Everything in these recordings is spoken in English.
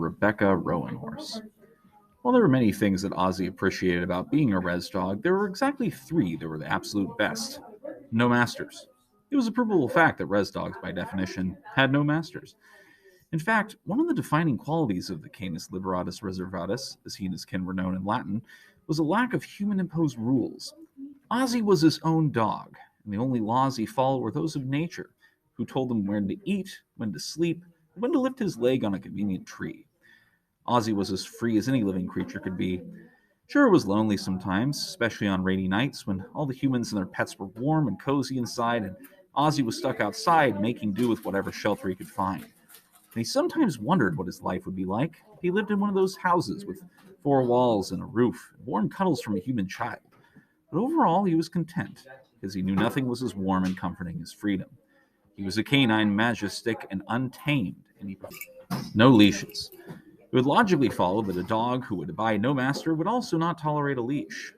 Rebecca rowing horse. While there were many things that Ozzy appreciated about being a res dog, there were exactly three that were the absolute best. No masters. It was a provable fact that res dogs, by definition, had no masters. In fact, one of the defining qualities of the Canis Liberatus Reservatus, as he and his kin were known in Latin, was a lack of human-imposed rules. Ozzy was his own dog, and the only laws he followed were those of nature, who told him when to eat, when to sleep, and when to lift his leg on a convenient tree. Ozzy was as free as any living creature could be. Sure, it was lonely sometimes, especially on rainy nights when all the humans and their pets were warm and cozy inside, and Ozzy was stuck outside making do with whatever shelter he could find. And he sometimes wondered what his life would be like if he lived in one of those houses with four walls and a roof, and warm cuddles from a human child. But overall, he was content, because he knew nothing was as warm and comforting as freedom. He was a canine, majestic, and untamed, and he no leashes. It would logically follow that a dog who would abide no master would also not tolerate a leash.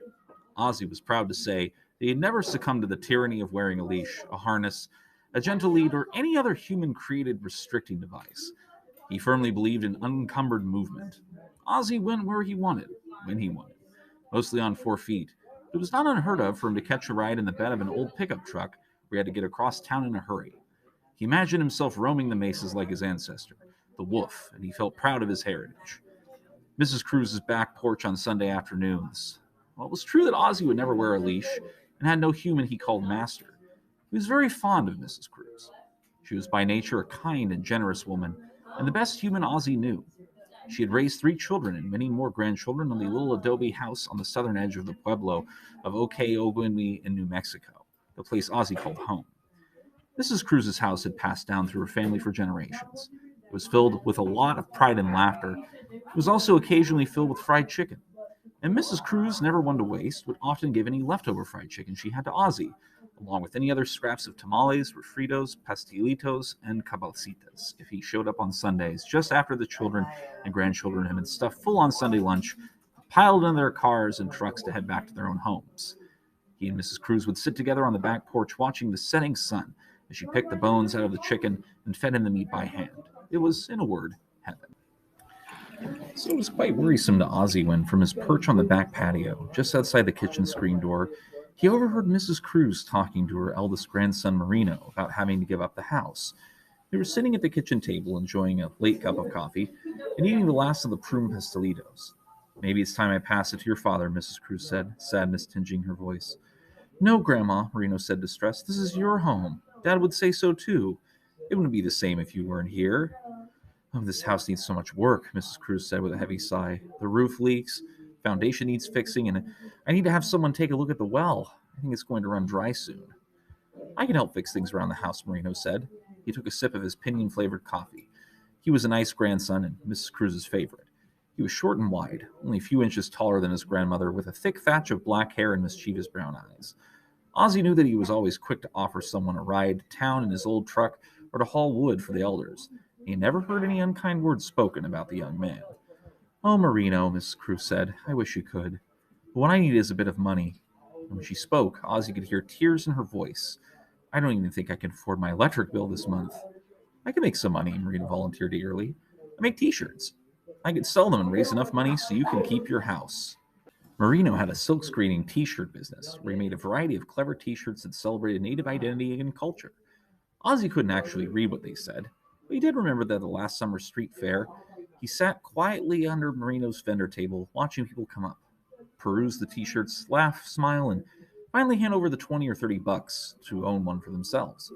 Ozzy was proud to say that he had never succumbed to the tyranny of wearing a leash, a harness, a gentle lead, or any other human-created restricting device. He firmly believed in unencumbered movement. Ozzy went where he wanted, when he wanted, mostly on 4 feet. It was not unheard of for him to catch a ride in the bed of an old pickup truck where he had to get across town in a hurry. He imagined himself roaming the mesas like his ancestor, the wolf, and he felt proud of his heritage. Mrs. Cruz's back porch on Sunday afternoons. Well, it was true that Ozzy would never wear a leash and had no human he called master. He was very fond of Mrs. Cruz. She was by nature a kind and generous woman, and the best human Ozzy knew. She had raised 3 children and many more grandchildren on the little adobe house on the southern edge of the pueblo of Okeogunwi in New Mexico, the place Ozzy called home. Mrs. Cruz's house had passed down through her family for generations. It was filled with a lot of pride and laughter. It was also occasionally filled with fried chicken. And Mrs. Cruz, never one to waste, would often give any leftover fried chicken she had to Ozzy, along with any other scraps of tamales, refritos, pastelitos, and cabalcitas, if he showed up on Sundays just after the children and grandchildren had been stuffed full on Sunday lunch, piled into their cars and trucks to head back to their own homes. He and Mrs. Cruz would sit together on the back porch watching the setting sun as she picked the bones out of the chicken and fed him the meat by hand. It was, in a word, heaven. So it was quite worrisome to Ozzy when, from his perch on the back patio, just outside the kitchen screen door, he overheard Mrs. Cruz talking to her eldest grandson Marino about having to give up the house. They were sitting at the kitchen table enjoying a late cup of coffee and eating the last of the prune pastelitos. "Maybe it's time I pass it to your father," Mrs. Cruz said, sadness tinging her voice. "No, Grandma," Marino said, distressed. "This is your home. Dad would say so, too. It wouldn't be the same if you weren't here." "Oh, this house needs so much work," Mrs. Cruz said with a heavy sigh. "The roof leaks, foundation needs fixing, and I need to have someone take a look at the well. I think it's going to run dry soon." "I can help fix things around the house," Marino said. He took a sip of his pinyon-flavored coffee. He was a nice grandson and Mrs. Cruz's favorite. He was short and wide, only a few inches taller than his grandmother, with a thick thatch of black hair and mischievous brown eyes. Ozzy knew that he was always quick to offer someone a ride to town in his old truck or to haul wood for the elders. He never heard any unkind words spoken about the young man. "Oh, Marino," Mrs. Cruz said, "I wish you could. But what I need is a bit of money." And when she spoke, Ozzy could hear tears in her voice. "I don't even think I can afford my electric bill this month." "I can make some money," Marino volunteered eagerly. "I make t-shirts. I could sell them and raise enough money so you can keep your house." Marino had a silk screening t-shirt business where he made a variety of clever t-shirts that celebrated Native identity and culture. Ozzy couldn't actually read what they said, but he did remember that at the last summer's street fair, he sat quietly under Marino's vendor table, watching people come up, peruse the t-shirts, laugh, smile, and finally hand over the 20 or 30 bucks to own one for themselves.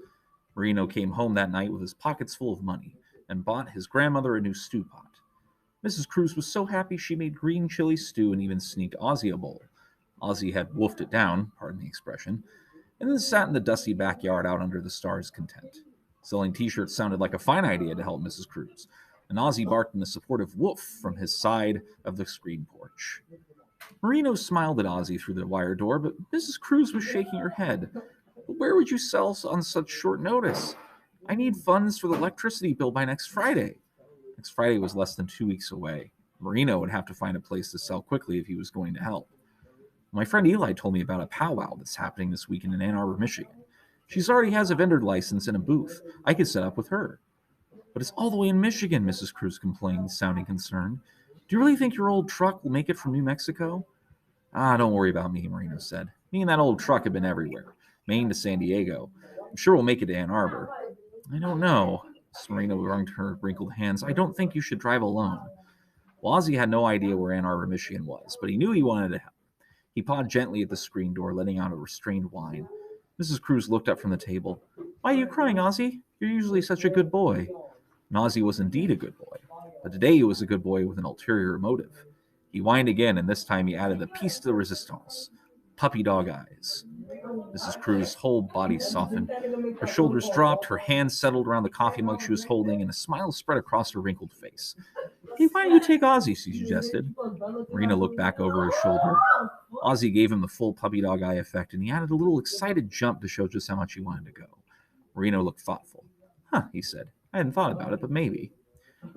Marino came home that night with his pockets full of money and bought his grandmother a new stew pot. Mrs. Cruz was so happy she made green chili stew and even sneaked Ozzy a bowl. Ozzy had wolfed it down, pardon the expression, and then sat in the dusty backyard out under the stars content. Selling t-shirts sounded like a fine idea to help Mrs. Cruz, and Ozzy barked in a supportive woof from his side of the screen porch. Marino smiled at Ozzy through the wire door, but Mrs. Cruz was shaking her head. "But where would you sell on such short notice? I need funds for the electricity bill by next Friday." Next Friday was less than 2 weeks away. Marino would have to find a place to sell quickly if he was going to help. "My friend Eli told me about a powwow that's happening this weekend in Ann Arbor, Michigan. She already has a vendor license and a booth. I could set up with her." But it's all the way in Michigan, Mrs. Cruz complained, sounding concerned. Do you really think your old truck will make it from New Mexico? Ah, don't worry about me, Marino said. Me and that old truck have been everywhere, Maine to San Diego. I'm sure we'll make it to Ann Arbor. I don't know. Marino wrung her wrinkled hands. I don't think you should drive alone. Well, Ozzy had no idea where Ann Arbor, Michigan was, but he knew he wanted to help. He pawed gently at the screen door, letting out a restrained whine. Mrs. Cruz looked up from the table. Why are you crying, Ozzy? You're usually such a good boy. And Ozzy was indeed a good boy, but today he was a good boy with an ulterior motive. He whined again, and this time he added a piece de resistance. Puppy dog eyes. Mrs. Cruz's whole body softened. Her shoulders dropped, her hands settled around the coffee mug she was holding, and a smile spread across her wrinkled face. Hey, why don't you take Ozzy, she suggested. Marina looked back over his shoulder. Ozzy gave him the full puppy dog eye effect, and he added a little excited jump to show just how much he wanted to go. Marino looked thoughtful. Huh, he said. I hadn't thought about it, but maybe.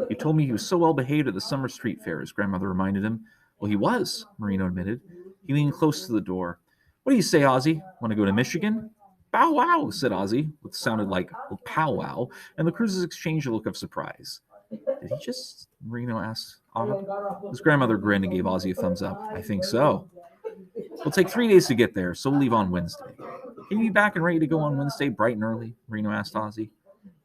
You told me he was so well behaved at the summer street fair, his grandmother reminded him. Well, he was, Marino admitted. He leaned close to the door. What do you say, Ozzy? Want to go to Michigan? Bow wow, said Ozzy, what sounded like a powwow, and the Cruzes exchanged a look of surprise. Did he just? Marino asked. His grandmother grinned and gave Ozzy a thumbs up. I think so. It'll take 3 days to get there, so we'll leave on Wednesday. Can you be back and ready to go on Wednesday bright and early? Marino asked Ozzy.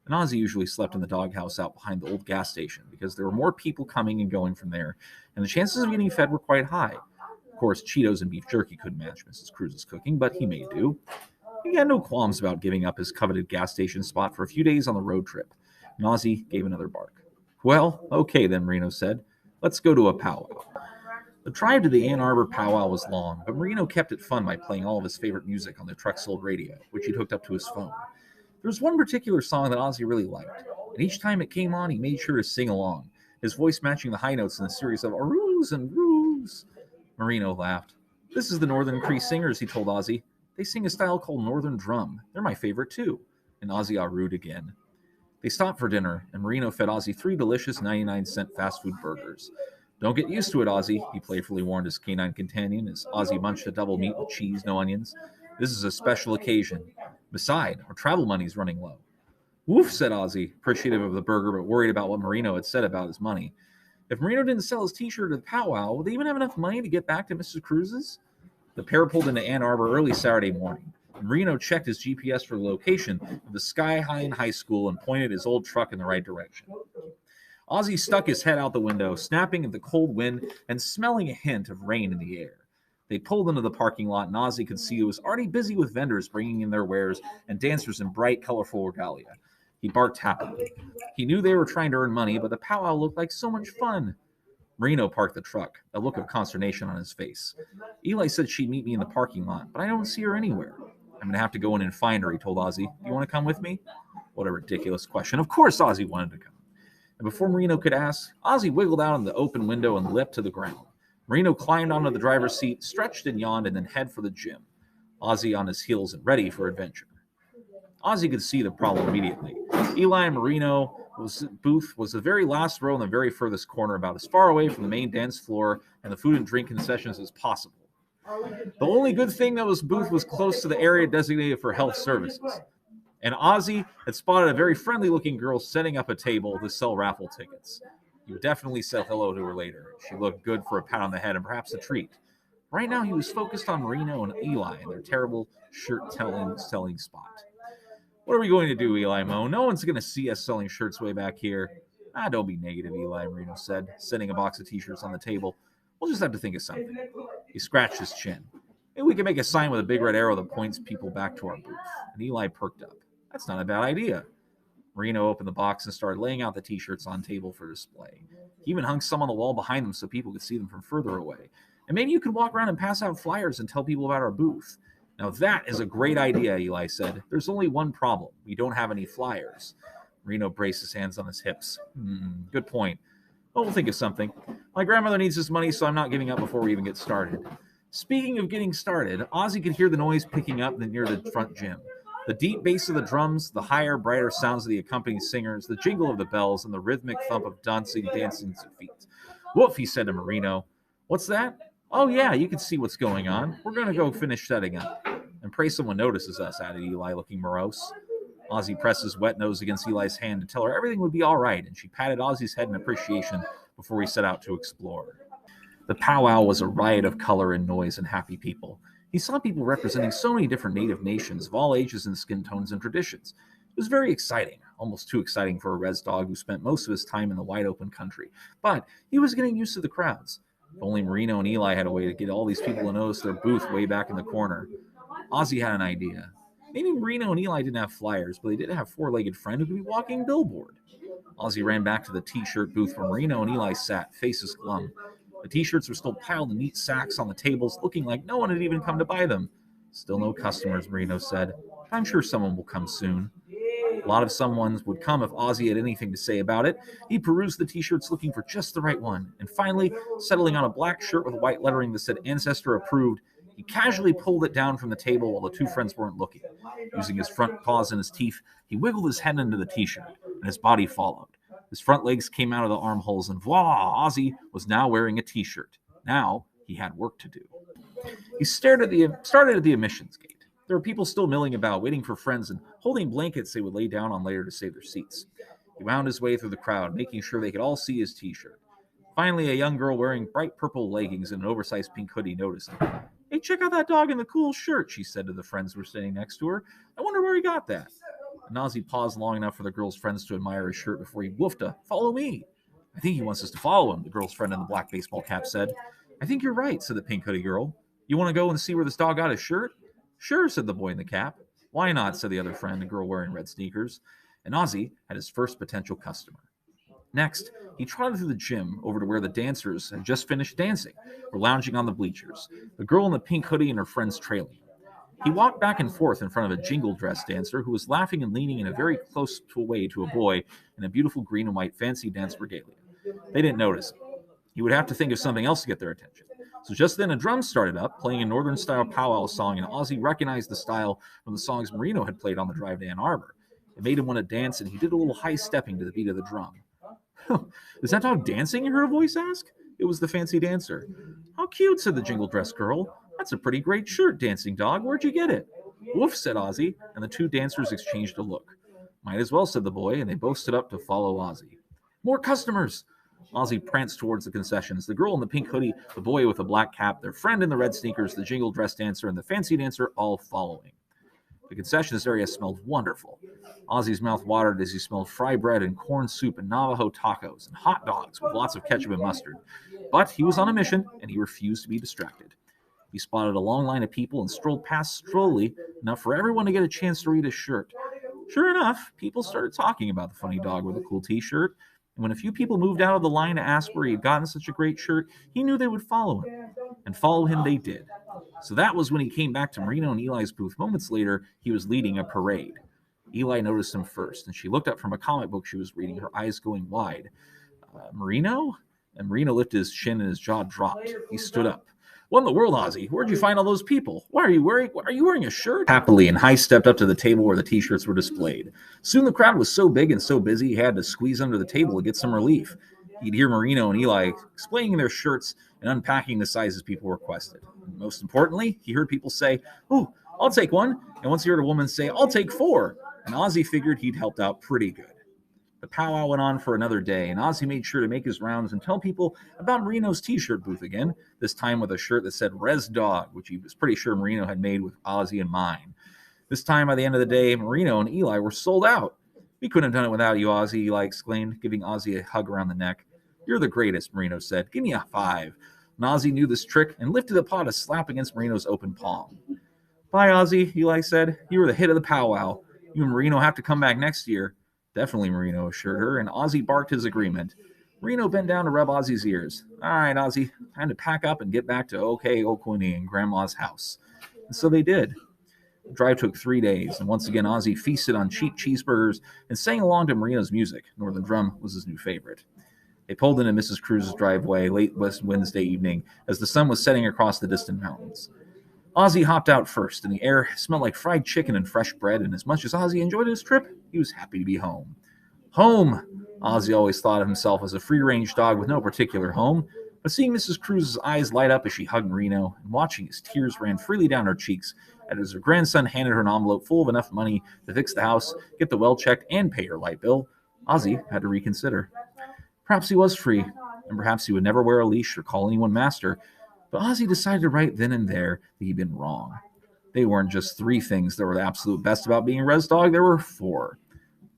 And Ozzy usually slept in the doghouse out behind the old gas station because there were more people coming and going from there, and the chances of getting fed were quite high. Of course, Cheetos and beef jerky couldn't match Mrs. Cruz's cooking, but he made do. He had no qualms about giving up his coveted gas station spot for a few days on the road trip, and Ozzy gave another bark. Well, okay then, Marino said. Let's go to a powwow. The drive to the Ann Arbor powwow was long, but Marino kept it fun by playing all of his favorite music on the truck's old radio, which he'd hooked up to his phone. There was one particular song that Ozzy really liked, and each time it came on, he made sure to sing along, his voice matching the high notes in a series of aroos and roos. Marino laughed. This is the Northern Cree Singers, he told Ozzy. They sing a style called Northern Drum. They're my favorite, too. And Ozzy arooed again. They stopped for dinner, and Marino fed Ozzy 3 delicious 99-cent fast food burgers. Don't get used to it, Ozzy, he playfully warned his canine companion as Ozzy munched a double meat with cheese, no onions. This is a special occasion. Beside, our travel money's running low. Woof, said Ozzy, appreciative of the burger but worried about what Marino had said about his money. If Marino didn't sell his t-shirt at the powwow, would they even have enough money to get back to Mrs. Cruz's? The pair pulled into Ann Arbor early Saturday morning. Marino checked his GPS for the location of the Sky High High School and pointed his old truck in the right direction. Ozzy stuck his head out the window, snapping at the cold wind and smelling a hint of rain in the air. They pulled into the parking lot, and Ozzy could see it was already busy with vendors bringing in their wares and dancers in bright, colorful regalia. He barked happily. He knew they were trying to earn money, but the powwow looked like so much fun. Marino parked the truck, a look of consternation on his face. Eli said she'd meet me in the parking lot, but I don't see her anywhere. I'm going to have to go in and find her, he told Ozzy. Do you want to come with me? What a ridiculous question. Of course Ozzy wanted to come. And before Marino could ask, Ozzy wiggled out in the open window and leapt to the ground. Marino climbed onto the driver's seat, stretched and yawned, and then headed for the gym. Ozzy on his heels and ready for adventure. Ozzy could see the problem immediately. Eli and Marino's booth was the very last row in the very furthest corner, about as far away from the main dance floor and the food and drink concessions as possible. The only good thing that was booth was close to the area designated for health services. And Ozzy had spotted a very friendly-looking girl setting up a table to sell raffle tickets. He would definitely say hello to her later. She looked good for a pat on the head and perhaps a treat. Right now, he was focused on Marino and Eli and their terrible shirt-selling spot. What are we going to do, Eli moaned? No one's going to see us selling shirts way back here. Don't be negative, Eli, Marino said, setting a box of t-shirts on the table. We'll just have to think of something. He scratched his chin. Maybe we can make a sign with a big red arrow that points people back to our booth. And Eli perked up. That's not a bad idea. Marino opened the box and started laying out the t-shirts on table for display. He even hung some on the wall behind them so people could see them from further away. And maybe you could walk around and pass out flyers and tell people about our booth. Now that is a great idea, Eli said. There's only one problem. We don't have any flyers. Marino braced his hands on his hips. Good point. Well, we'll think of something. My grandmother needs this money, so I'm not giving up before we even get started. Speaking of getting started, Ozzy could hear the noise picking up near the front gym. The deep bass of the drums, the higher, brighter sounds of the accompanying singers, the jingle of the bells, and the rhythmic thump of dancing feet. Woof, he said to Marino. What's that? Oh, yeah, you can see what's going on. We're going to go finish setting up. And pray someone notices us, added Eli, looking morose. Ozzy pressed his wet nose against Eli's hand to tell her everything would be all right, and she patted Ozzy's head in appreciation before he set out to explore. The powwow was a riot of color and noise and happy people. He saw people representing so many different native nations of all ages and skin tones and traditions. It was very exciting, almost too exciting for a Rez dog who spent most of his time in the wide open country. But he was getting used to the crowds. If only Marino and Eli had a way to get all these people to notice their booth way back in the corner. Ozzy had an idea. Maybe Marino and Eli didn't have flyers, but they did have a four-legged friend who could be walking billboard. Ozzy ran back to the t-shirt booth where Marino and Eli sat, faces glum. The t-shirts were still piled in neat sacks on the tables, looking like no one had even come to buy them. Still no customers, Marino said. I'm sure someone will come soon. A lot of someones would come if Ozzy had anything to say about it. He perused the t-shirts looking for just the right one, and finally, settling on a black shirt with white lettering that said Ancestor Approved, he casually pulled it down from the table while the two friends weren't looking. Using his front paws and his teeth, he wiggled his head into the t-shirt, and his body followed. His front legs came out of the armholes, and voila, Ozzy was now wearing a t-shirt. Now he had work to do. He started at the admissions gate. There were people still milling about, waiting for friends and holding blankets they would lay down on later to save their seats. He wound his way through the crowd, making sure they could all see his t-shirt. Finally, a young girl wearing bright purple leggings and an oversized pink hoodie noticed him. Hey, check out that dog in the cool shirt, she said to the friends who were standing next to her. I wonder where he got that. And Ozzy paused long enough for the girl's friends to admire his shirt before he woofed a, follow me. I think he wants us to follow him, the girl's friend in the black baseball cap said. I think you're right, said the pink hoodie girl. You want to go and see where this dog got his shirt? Sure, said the boy in the cap. Why not, said the other friend, a girl wearing red sneakers. And Ozzy had his first potential customer. Next, he trotted through the gym over to where the dancers had just finished dancing, were lounging on the bleachers, the girl in the pink hoodie and her friends trailing him. He walked back and forth in front of a jingle-dress dancer who was laughing and leaning in a very close way to a boy in a beautiful green and white fancy dance regalia. They didn't notice him. He would have to think of something else to get their attention. So just then a drum started up, playing a northern-style powwow song, and Ozzy recognized the style from the songs Marino had played on the drive to Ann Arbor. It made him want to dance, and he did a little high-stepping to the beat of the drum. Is that dog dancing? You heard a voice ask. It was the fancy dancer. How cute, said the jingle dress girl. That's a pretty great shirt, dancing dog. Where'd you get it? Woof, said Ozzy, and the two dancers exchanged a look. Might as well, said the boy, and they both stood up to follow Ozzy. More customers! Ozzy pranced towards the concessions, the girl in the pink hoodie, the boy with the black cap, their friend in the red sneakers, the jingle dress dancer, and the fancy dancer all following. The concessions area smelled wonderful. Ozzy's mouth watered as he smelled fry bread and corn soup and Navajo tacos and hot dogs with lots of ketchup and mustard. But he was on a mission, and he refused to be distracted. He spotted a long line of people and strolled past slowly enough for everyone to get a chance to read his shirt. Sure enough, people started talking about the funny dog with a cool t-shirt, and when a few people moved out of the line to ask where he had gotten such a great shirt, he knew they would follow him. And follow him they did. So that was when he came back to Marino and Eli's booth. Moments later, he was leading a parade. Eli noticed him first, and she looked up from a comic book she was reading, her eyes going wide. Marino? And Marino lifted his chin and his jaw dropped. He stood up. What in the world, Ozzy? Where'd you find all those people? Are you wearing a shirt? Happily, and High stepped up to the table where the t-shirts were displayed. Soon the crowd was so big and so busy he had to squeeze under the table to get some relief. He'd hear Marino and Eli explaining their shirts and unpacking the sizes people requested. And most importantly, he heard people say, "Oh, I'll take one." And once he heard a woman say, "I'll take 4." And Ozzy figured he'd helped out pretty good. The powwow went on for another day, and Ozzy made sure to make his rounds and tell people about Marino's t-shirt booth again, this time with a shirt that said Rez Dog, which he was pretty sure Marino had made with Ozzy in mind. This time, by the end of the day, Marino and Eli were sold out. We couldn't have done it without you, Ozzy, Eli exclaimed, giving Ozzy a hug around the neck. You're the greatest, Marino said. Give me a 5. And Ozzy knew this trick and lifted the paw to slap against Marino's open palm. Bye, Ozzy, Eli said. You were the hit of the powwow. You and Marino have to come back next year. Definitely, Marino assured her, and Ozzy barked his agreement. Marino bent down to rub Ozzy's ears. All right, Ozzy, time to pack up and get back to OK Okwini and Grandma's house. And so they did. The drive took 3 days, and once again Ozzy feasted on cheap cheeseburgers and sang along to Marino's music. Northern Drum was his new favorite. They pulled into Mrs. Cruz's driveway late Wednesday evening as the sun was setting across the distant mountains. Ozzy hopped out first, and the air smelled like fried chicken and fresh bread, and as much as Ozzy enjoyed his trip, he was happy to be home. Home! Ozzy always thought of himself as a free-range dog with no particular home, But seeing Mrs. Cruz's eyes light up as she hugged Reno, and watching as tears ran freely down her cheeks as her grandson handed her an envelope full of enough money to fix the house, get the well checked, and pay her light bill, Ozzy had to reconsider. Perhaps he was free, and perhaps he would never wear a leash or call anyone master, but Ozzy decided right then and there that he'd been wrong. They weren't just three things that were the absolute best about being a Rez Dog, there were four.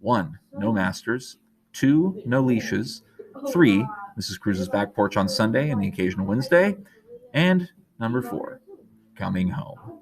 1. No masters. 2. No leashes. 3. Mrs. Cruz's back porch on Sunday and the occasional Wednesday. And number 4. Coming home.